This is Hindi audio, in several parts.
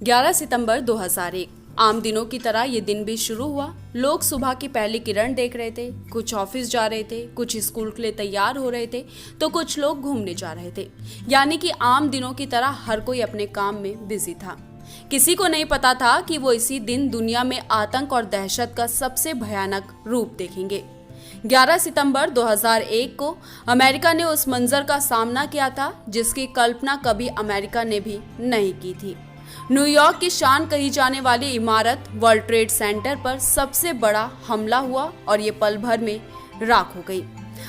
11 सितंबर 2001 आम दिनों की तरह ये दिन भी शुरू हुआ। लोग सुबह की पहली किरण देख रहे थे, कुछ ऑफिस जा रहे थे, कुछ स्कूल के लिए तैयार हो रहे थे, तो कुछ लोग घूमने जा रहे थे। यानी कि आम दिनों की तरह हर कोई अपने काम में बिजी था। किसी को नहीं पता था कि वो इसी दिन दुनिया में आतंक और दहशत का सबसे भयानक रूप देखेंगे। 11 सितंबर 2001 को अमेरिका ने उस मंजर का सामना किया था जिसकी कल्पना कभी अमेरिका ने भी नहीं की थी। न्यूयॉर्क की शान कही जाने वाली इमारत वर्ल्ड ट्रेड सेंटर पर सबसे बड़ा हमला हुआ और ये पल भर में राख हो गई।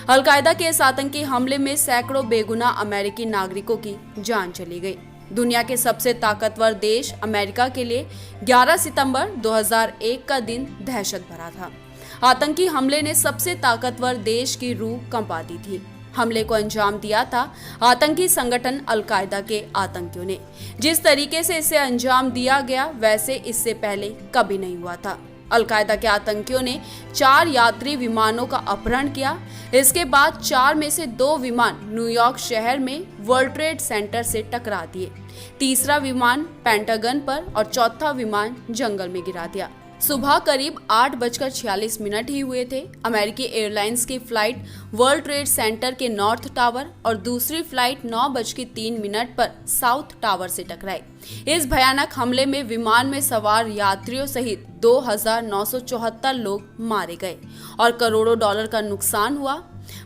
अलकायदा के इस आतंकी हमले में सैकड़ों बेगुनाह अमेरिकी नागरिकों की जान चली गई। दुनिया के सबसे ताकतवर देश अमेरिका के लिए 11 सितंबर 2001 का दिन दहशत भरा था। आतंकी हमले ने सबसे ताकतवर देश की रूह कंपा दी थी। हमले को अंजाम दिया था आतंकी संगठन अलकायदा के आतंकियों ने। जिस तरीके से इसे अंजाम दिया गया वैसे इससे पहले कभी नहीं हुआ था। अलकायदा के आतंकियों ने 4 यात्री विमानों का अपहरण किया। इसके बाद 4 में से 2 विमान न्यूयॉर्क शहर में वर्ल्ड ट्रेड सेंटर से टकरा दिए। तीसरा विमान पेंटागन पर और चौथा विमान जंगल में गिरा दिया। सुबह करीब 8:46 ही हुए थे। अमेरिकी एयरलाइंस की फ्लाइट वर्ल्ड ट्रेड सेंटर के नॉर्थ टावर और दूसरी फ्लाइट 9:03 पर साउथ टावर से टकराई। इस भयानक हमले में विमान में सवार यात्रियों सहित 2,974 लोग मारे गए और करोड़ों डॉलर का नुकसान हुआ।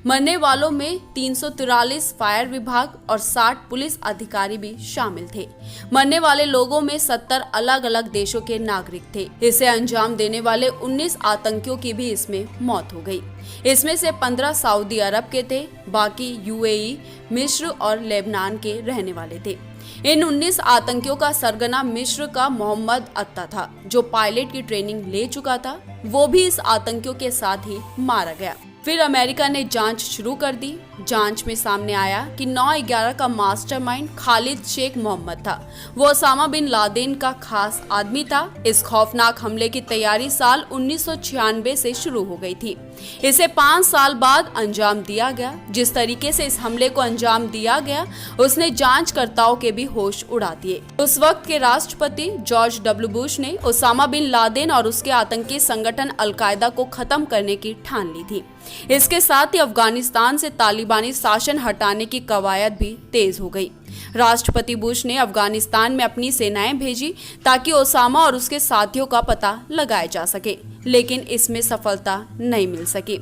मरने वालों में 343 फायर विभाग और 60 पुलिस अधिकारी भी शामिल थे। मरने वाले लोगों में 70 अलग अलग देशों के नागरिक थे। इसे अंजाम देने वाले 19 आतंकियों की भी इसमें मौत हो गई। इसमें से 15 सऊदी अरब के थे, बाकी यूएई, मिस्र और लेबनान के रहने वाले थे। इन 19 आतंकियों का सरगना मिस्र का मोहम्मद अत्ता था, जो पायलट की ट्रेनिंग ले चुका था। वो भी इस आतंकियों के साथ ही मारा गया। फिर अमेरिका ने जांच शुरू कर दी। जांच में सामने आया कि 9/11 का मास्टरमाइंड खालिद शेख मोहम्मद था। वो ओसामा बिन लादेन का खास आदमी था। इस खौफनाक हमले की तैयारी साल 1996 से शुरू हो गई थी। इसे 5 साल बाद अंजाम दिया गया। जिस तरीके से इस हमले को अंजाम दिया गया उसने जांचकर्ताओं के भी होश उड़ा दिए। उस वक्त के राष्ट्रपति जॉर्ज डब्ल्यू बुश ने ओसामा बिन लादेन और उसके आतंकी संगठन अलकायदा को खत्म करने की ठान ली थी। इसके साथ ही अफगानिस्तान से तालिबानी शासन हटाने की कवायद भी तेज हो गई। राष्ट्रपति बुश ने अफगानिस्तान में अपनी सेनाएं भेजी ताकि ओसामा और उसके साथियों का पता लगाया जा सके, लेकिन इसमें सफलता नहीं मिल सकी।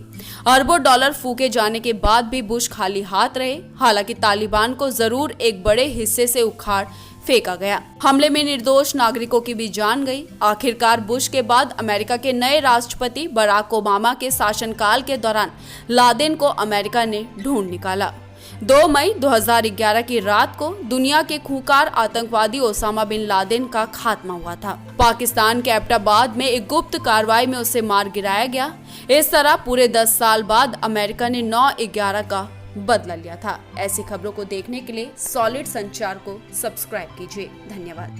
अरबों डॉलर फूके जाने के बाद भी बुश खाली हाथ रहे। हालांकि तालिबान को जरूर एक बड़े हिस्से से उखाड़ फेंका गया। हमले में निर्दोष नागरिकों की भी जान गई। आखिरकार बुश के बाद अमेरिका के नए राष्ट्रपति बराक ओबामा के शासनकाल के दौरान लादेन को अमेरिका ने ढूंढ निकाला। 2 मई 2011 की रात को दुनिया के खूंखार आतंकवादी ओसामा बिन लादेन का खात्मा हुआ था। पाकिस्तान के एबटाबाद में एक गुप्त कार्रवाई में उसे मार गिराया गया। इस तरह पूरे 10 साल बाद अमेरिका ने 9/11 का बदला लिया था। ऐसी खबरों को देखने के लिए सॉलिड संचार को सब्सक्राइब कीजिए। धन्यवाद।